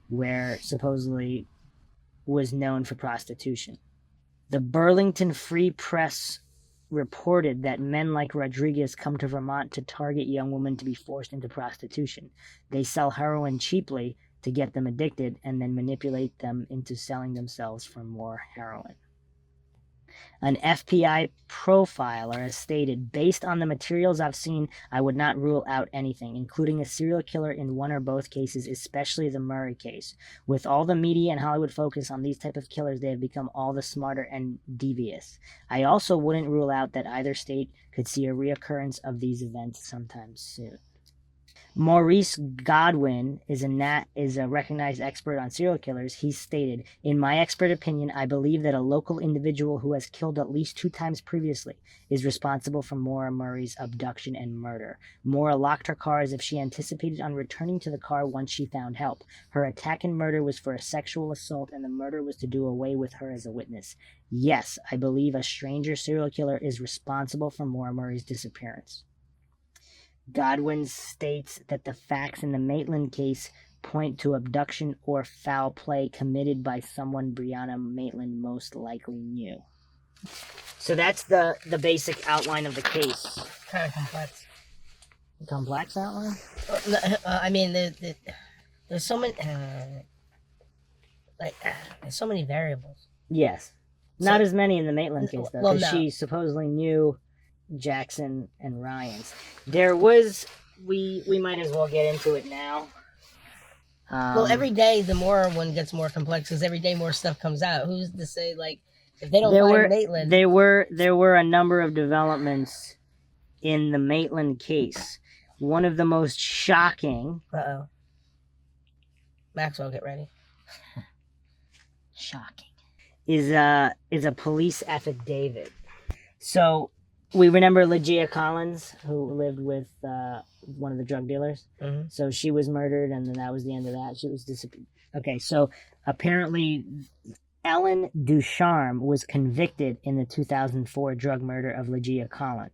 where supposedly was known for prostitution. The Burlington Free Press reported that men like Rodriguez come to Vermont to target young women to be forced into prostitution. They sell heroin cheaply to get them addicted and then manipulate them into selling themselves for more heroin. An FBI profiler has stated, based on the materials I've seen, I would not rule out anything, including a serial killer in one or both cases, especially the Murray case. With all the media and Hollywood focus on these type of killers, they have become all the smarter and devious. I also wouldn't rule out that either state could see a reoccurrence of these events sometime soon. Maurice Godwin is a recognized expert on serial killers. He stated, in my expert opinion, I believe that a local individual who has killed at least 2 times previously is responsible for Maura Murray's abduction and murder. Maura locked her car as if she anticipated on returning to the car once she found help. Her attack and murder was for a sexual assault, and the murder was to do away with her as a witness. Yes, I believe a stranger serial killer is responsible for Maura Murray's disappearance. Godwin states that the facts in the Maitland case point to abduction or foul play committed by someone Brianna Maitland most likely knew. So that's the basic outline of the case. Kind of complex. Complex outline? I mean, there's so many, there's so many variables. Yes. Not as many in the Maitland case, though, well, because no. she supposedly knew Jackson and Ryan's. There was, we might as well get into it now. Well, every day the more one gets more complex because every day more stuff comes out. Who's to say, like, if they don't find Maitland? There were a number of developments in the Maitland case. One of the most shocking. Maxwell, get ready. Shocking. Is a police affidavit. So we remember Legia Collins, who lived with one of the drug dealers. Mm-hmm. So she was murdered, and then that was the end of that. She was disappeared. Okay, so apparently Ellen Ducharme was convicted in the 2004 drug murder of Legia Collins.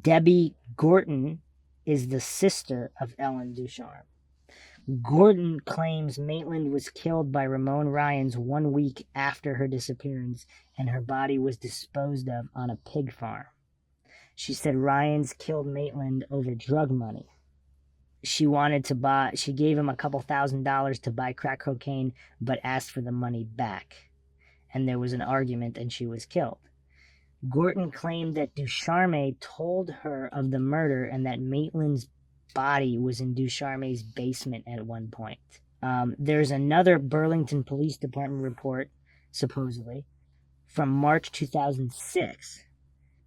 Debbie Gorton is the sister of Ellen Ducharme. Gordon claims Maitland was killed by Ramon Ryans 1 week after her disappearance, and her body was disposed of on a pig farm. She said Ryans killed Maitland over drug money. She gave him a couple $1,000s to buy crack cocaine, but asked for the money back. And there was an argument, and she was killed. Gorton claimed that Ducharme told her of the murder and that Maitland's body was in Ducharme's basement at one point. There's another Burlington Police Department report, supposedly, from March 2006,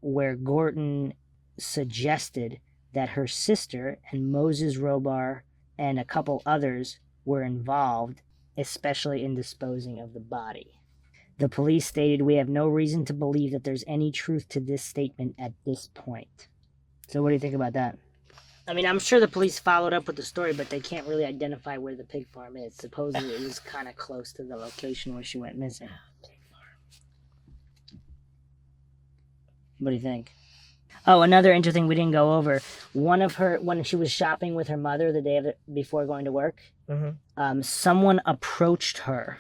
where Gorton suggested that her sister and Moses Robar and a couple others were involved, especially in disposing of the body. The police stated, "We have no reason to believe that there's any truth to this statement at this point." So what do you think about that? I mean, I'm sure the police followed up with the story, but they can't really identify where the pig farm is. Supposedly it was kind of close to the location where she went missing. What do you think? Oh, another interesting we didn't go over. One of her, when she was shopping with her mother the day before going to work, someone approached her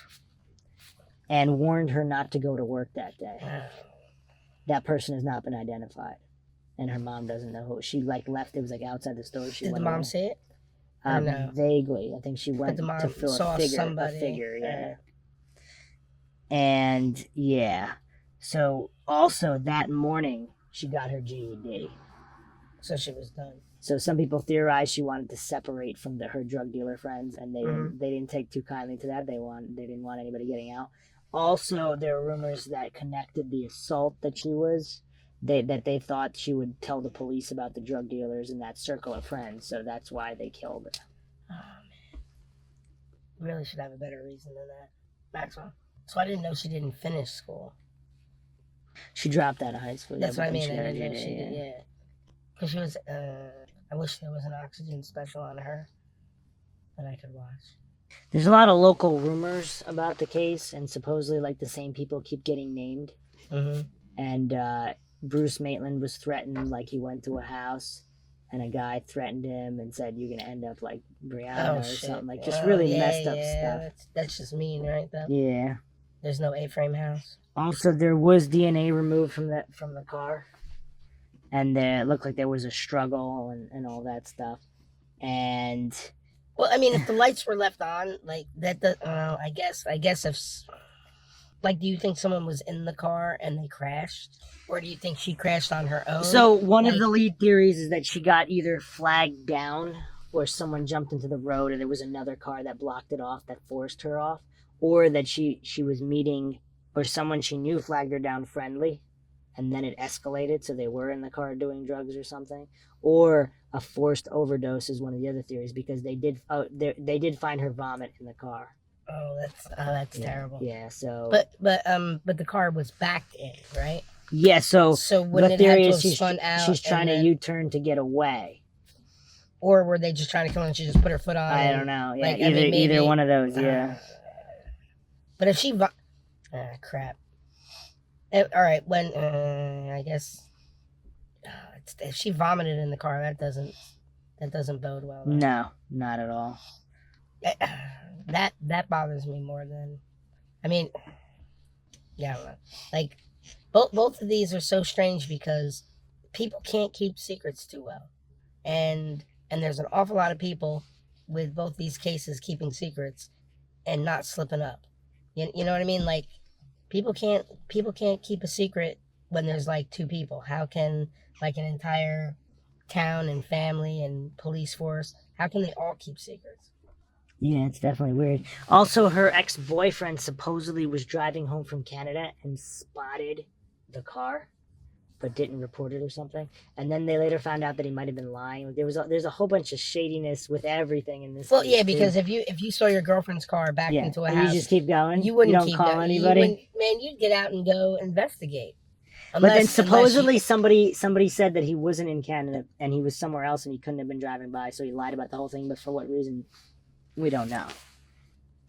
and warned her not to go to work that day. That person has not been identified, and her mom doesn't know who. She left. It was outside the store. Did the mom see it? No? Vaguely. I think she went the mom to fill saw a figure. somebody. A figure, yeah. And yeah, so also that morning she got her GED. So she was done. So some people theorize she wanted to separate from her drug dealer friends, and they didn't take too kindly to that. They didn't want anybody getting out. Also, there are rumors that connected the assault that she was, that they thought she would tell the police about the drug dealers in that circle of friends. So that's why they killed her. Oh man, really should have a better reason than that, Maxwell. So I didn't know she didn't finish school. She dropped out of high school. That's what I mean. She I got her didn't know she GED, did. Yeah, because she was. I wish there was an oxygen special on her that I could watch. There's a lot of local rumors about the case, and supposedly the same people keep getting named. And Bruce Maitland was threatened, he went to a house and a guy threatened him and said, "You're gonna end up like Briana," or something, just really messed up stuff. That's just mean, right? Though. Yeah. There's no A-frame house. Also, there was DNA removed from the car, and it looked like there was a struggle and all that stuff. And well, I mean, if the lights were left on, that, I guess if, do you think someone was in the car and they crashed, or do you think she crashed on her own? So one of the lead theories is that she got either flagged down, or someone jumped into the road and there was another car that blocked it off, that forced her off, or that she was meeting, or someone she knew flagged her down friendly, and then it escalated, so they were in the car doing drugs or something, or a forced overdose is one of the other theories, because they did find her vomit in the car. Oh, that's terrible. Yeah. So. But the car was backed in, right? Yeah. So the theory is she's trying to U-turn to get away. Or were they just trying to kill her and she just put her foot on? I don't know. Yeah. Either one of those. Yeah. But if she crap. All right. When I guess if she vomited in the car, that doesn't bode well. Though. No, not at all. That bothers me more than, I mean, yeah, I don't know. Both of these are so strange because people can't keep secrets too well, and there's an awful lot of people with both these cases keeping secrets and not slipping up. You know what I mean? People can't keep a secret when there's two people. How can an entire town and family and police force, how can they all keep secrets? Yeah, it's definitely weird. Also, her ex-boyfriend supposedly was driving home from Canada and spotted the car, but didn't report it or something. And then they later found out that he might have been lying. There's a whole bunch of shadiness with everything in this. Well, yeah, because if you saw your girlfriend's car backed into a house, you just keep going. You wouldn't don't call anybody. You'd get out and go investigate. But then supposedly somebody said that he wasn't in Canada and he was somewhere else and he couldn't have been driving by, so he lied about the whole thing. But for what reason, we don't know.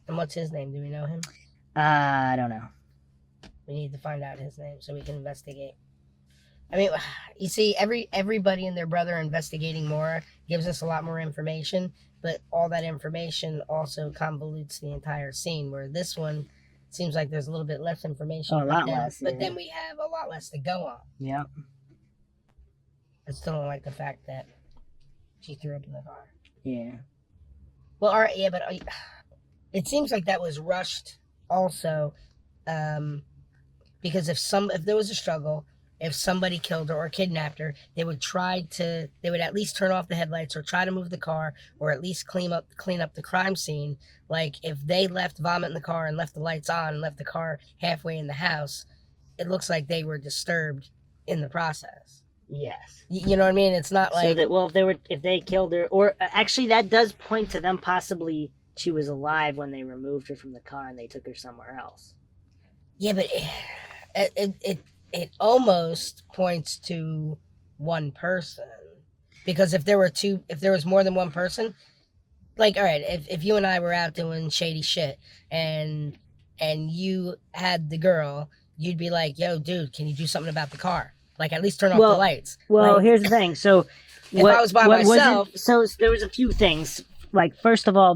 And what's his name? Do we know him? I don't know. We need to find out his name so we can investigate. I mean, you see, everybody and their brother investigating Maura gives us a lot more information, but all that information also convolutes the entire scene, where this one seems like there's a little bit less information. A lot less. But then we have a lot less to go on. Yeah. I still don't like the fact that she threw up in the car. Yeah. Well, all right, yeah, but it seems like that was rushed also, because if there was a struggle, if somebody killed her or kidnapped her, they would at least turn off the headlights or try to move the car, or at least clean up the crime scene. If they left vomit in the car and left the lights on and left the car halfway in the house, it looks like they were disturbed in the process. Yes. You know what I mean? It's not like So that, if they killed her, or actually that does point to them possibly she was alive when they removed her from the car and they took her somewhere else. yeah, but it almost points to one person, because if there was more than one person, like, all right, if you and I were out doing shady shit and you had the girl, you'd be like, yo, dude, can you do something about the car? Like, at least turn off the lights. Well, like, here's the thing. So, if I was by myself, so there was a few things. Like, first of all,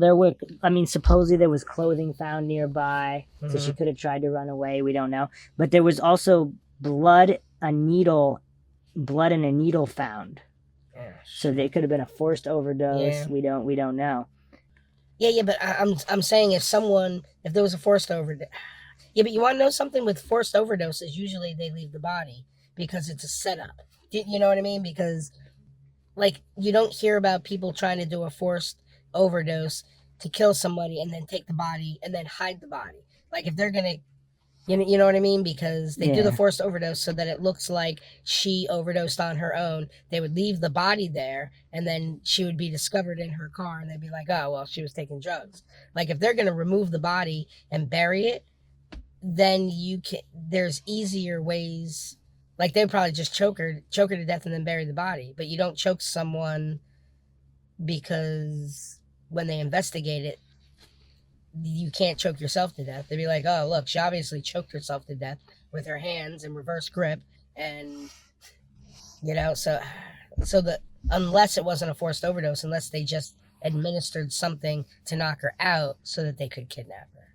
supposedly there was clothing found nearby, so she could have tried to run away. We don't know. But there was also blood and a needle found. So they could have been a forced overdose. Yeah. We don't know. Yeah, but I'm saying if there was a forced overdose. Yeah, but you want to know something? With forced overdoses, usually they leave the body because it's a setup. You know what I mean? Because, like, you don't hear about people trying to do a forced overdose to kill somebody and then take the body and then hide the body. Like, if they're gonna, you know what I mean? Because they do the forced overdose so that it looks like she overdosed on her own. They would leave the body there, and then she would be discovered in her car, and they'd be like, oh, well, she was taking drugs. Like, if they're gonna remove the body and bury it, then there's easier ways. Like, they'd probably just choke her to death and then bury the body. But you don't choke someone because when they investigate it, you can't choke yourself to death. They'd be like, oh, look, she obviously choked herself to death with her hands in reverse grip. And, unless it wasn't a forced overdose, unless they just administered something to knock her out so that they could kidnap her.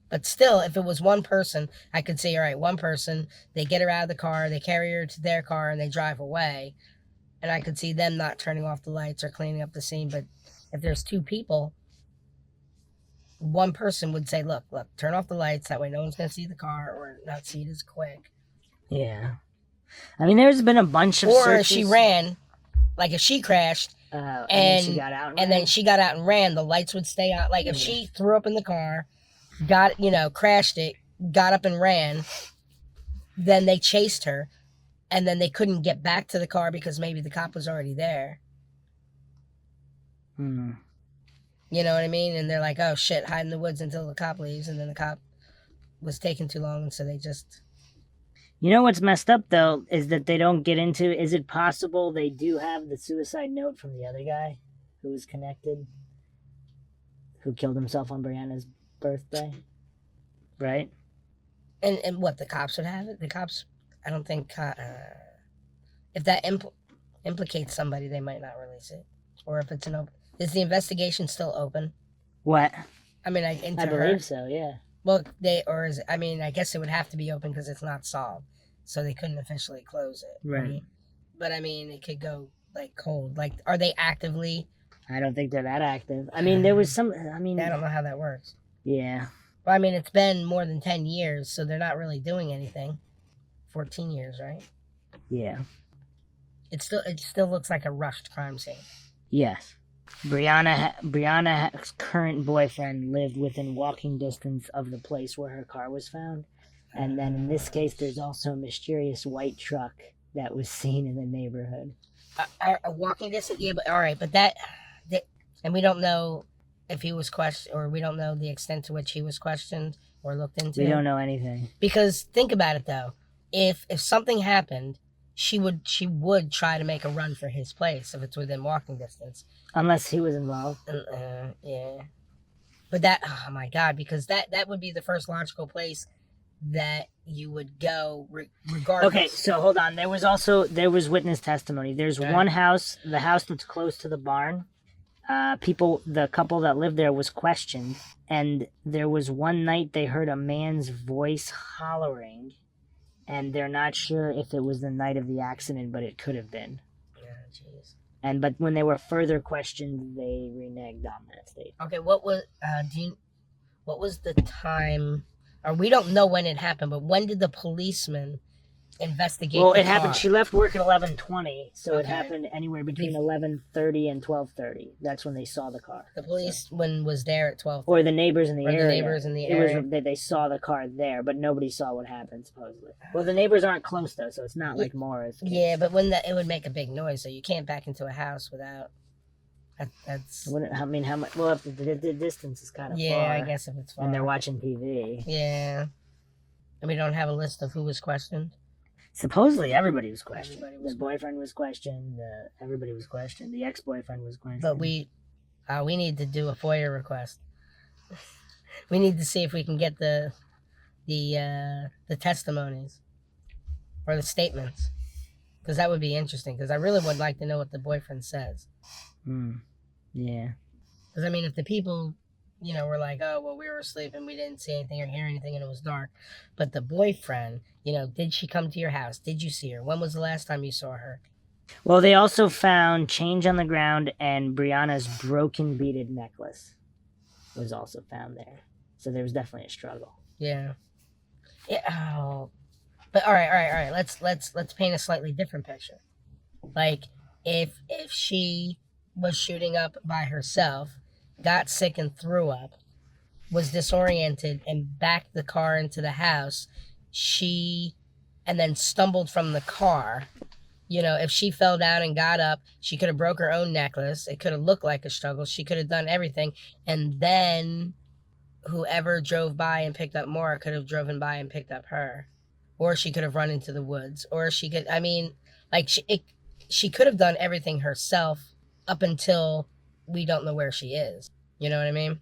But still, if it was one person, I could say, all right, one person, they get her out of the car, they carry her to their car, and they drive away. And I could see them not turning off the lights or cleaning up the scene. But if there's two people, one person would say, look, turn off the lights. That way no one's going to see the car or not see it as quick. Yeah. I mean, there's been a bunch of searches. She ran, like if she crashed, and then she got out then she got out and ran, the lights would stay on. Like if she threw up in the car, crashed it, got up and ran, then they chased her, and then they couldn't get back to the car because maybe the cop was already there. You know what I mean? And they're like, oh shit, hide in the woods until the cop leaves, and then the cop was taking too long, and so they just... You know what's messed up, though, is that they don't get into, is it possible they do have the suicide note from the other guy who was connected, who killed himself on Brianna's birthday? Right? And what, the cops would have it? The cops, I don't think, if that implicates somebody, they might not release it. Or if it's is the investigation still open? What? I mean, I believe so, yeah. Well, I guess it would have to be open because it's not solved. So they couldn't officially close it. Right. But I mean, it could go like cold. Like, are they actively? I don't think they're that active. I mean, there was I don't know how that works. Yeah. Well, I mean, it's been more than 10 years, so they're not really doing anything. 14 years, right? Yeah. It still looks like a rushed crime scene. Yes. Brianna's current boyfriend lived within walking distance of the place where her car was found. And then in this case, there's also a mysterious white truck that was seen in the neighborhood. A walking distance? Yeah, but all right. But and we don't know if he was questioned, or we don't know the extent to which he was questioned or looked into. We don't know anything. Because think about it, though. If something happened, she would try to make a run for his place if it's within walking distance. Unless he was involved. Yeah. But oh my God, because that would be the first logical place that you would go regardless. Okay, so hold on. There was witness testimony. There's one house, the house that's close to the barn. The couple that lived there was questioned, and there was one night they heard a man's voice hollering, and they're not sure if it was the night of the accident, but it could have been. Yeah, jeez. But when they were further questioned, they reneged on that statement. Okay, what was the time? Or we don't know when it happened, but when did the policeman investigate. Well, the it happened. car. She left work at 11:20, so it Okay. happened anywhere between 11:30 and 12:30. That's when they saw the car. The police was there at 12. Or the neighbors in the Or the area. neighbors in the It area. was they saw the car there, but nobody saw what happened supposedly. Well, the neighbors aren't close though, so it's not like Maura's case. Yeah, but it would make a big noise, so you can't back into a house without. That's. I mean, how much? Well, if the distance is kind of far. Yeah, I guess if it's far. And they're watching TV. Yeah. And we don't have a list of who was questioned. Supposedly everybody was questioned. The boyfriend was questioned. Everybody was questioned. The ex-boyfriend was questioned. But we need to do a FOIA request. We need to see if we can get the testimonies or the statements, because that would be interesting. Because I really would like to know what the boyfriend says. Yeah. Because I mean, if the people, were like, oh well, we were asleep and we didn't see anything or hear anything and it was dark, but the boyfriend, did she come to your house? Did you see her? When was the last time you saw her? Well, they also found change on the ground, and Brianna's broken beaded necklace was also found there. So there was definitely a struggle. Yeah. Oh. But all right. Let's paint a slightly different picture. Like if she was shooting up by herself, got sick and threw up, was disoriented and backed the car into the house, and then stumbled from the car. If she fell down and got up, she could have broke her own necklace. It could have looked like a struggle. She could have done everything. And then whoever drove by and picked up Maura could have driven by and picked up her. Or she could have run into the woods. Or she could, she could have done everything herself up until we don't know where she is. You know what I mean?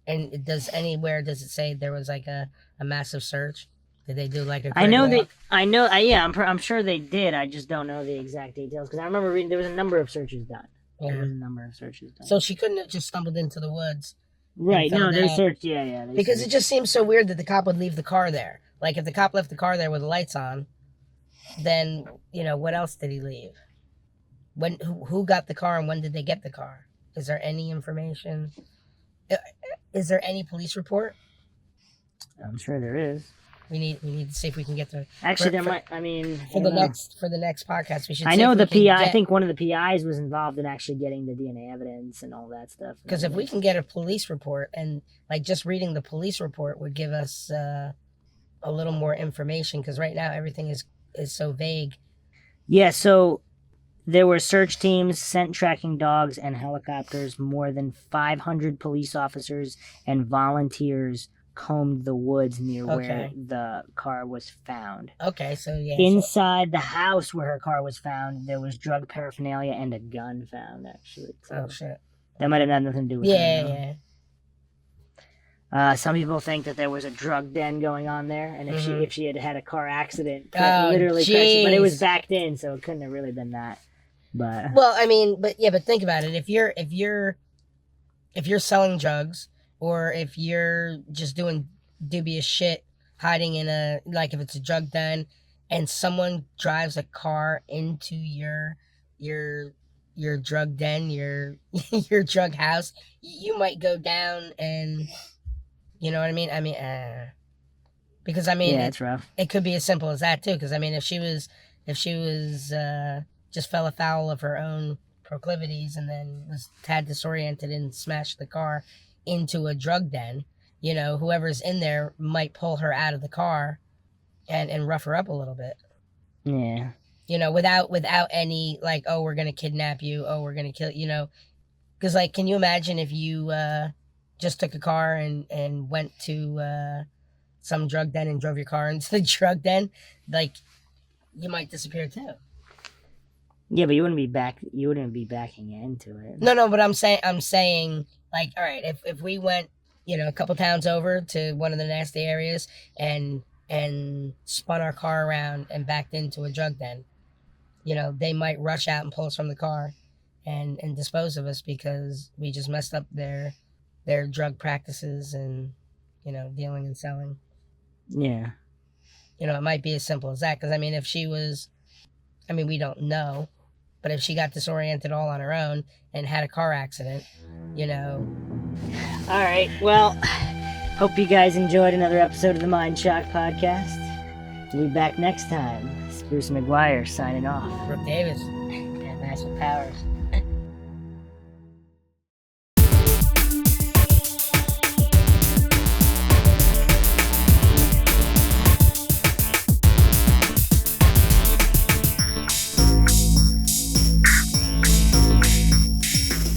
And does it say there was like a massive search? Did they do like a? I'm sure they did. I just don't know the exact details because I remember reading there was a number of searches done. Yeah. There was a number of searches done. So she couldn't have just stumbled into the woods. Right? No, they searched. Yeah. Because it just seems so weird that the cop would leave the car there. Like if the cop left the car there with the lights on, then what else did he leave? Who got the car and when did they get the car? Is there any information? Is there any police report? I'm sure there is. We need to see if we can get the. Actually, there might. I mean, for the next podcast, we should. I know the PI. I think one of the PIs was involved in actually getting the DNA evidence and all that stuff. Because if we can get a police report, and like just reading the police report would give us a little more information. Because right now everything is so vague. Yeah. So there were search teams, scent tracking dogs, and helicopters. More than 500 police officers and volunteers combed the woods near where the car was found. Okay, so yeah. Inside the house where her car was found, there was drug paraphernalia and a gun found, actually. So oh, shit. That might have had nothing to do with her. Yeah. Some people think that there was a drug den going on there, and if she had had a car accident, literally crashed, but it was backed in, so it couldn't have really been that. But well, I mean, but think about it. If you're selling drugs, or if you're just doing dubious shit, hiding in if it's a drug den, and someone drives a car into your drug den, your drug house, you might go down and, you know what I mean? I mean, because I mean, yeah, it's rough. It could be as simple as that too. Because I mean, if she was just fell afoul of her own proclivities and then was tad disoriented and smashed the car into a drug den, whoever's in there might pull her out of the car and rough her up a little bit. Yeah. Without any like, oh, we're gonna kidnap you, oh, we're gonna kill because like, can you imagine if you just took a car and went to some drug den and drove your car into the drug den? Like, you might disappear too. Yeah, but you wouldn't be backing into it. No, but I'm saying like, all right, if we went, a couple towns over to one of the nasty areas and spun our car around and backed into a drug den, they might rush out and pull us from the car and dispose of us because we just messed up their drug practices and, dealing and selling. Yeah. It might be as simple as that. Because, I mean, if she was, we don't know, but if she got disoriented all on her own and had a car accident, All right, well, hope you guys enjoyed another episode of the Mindshock podcast. We'll be back next time. It's Bruce McGuire signing off. Brooke Davis. And Master Powers.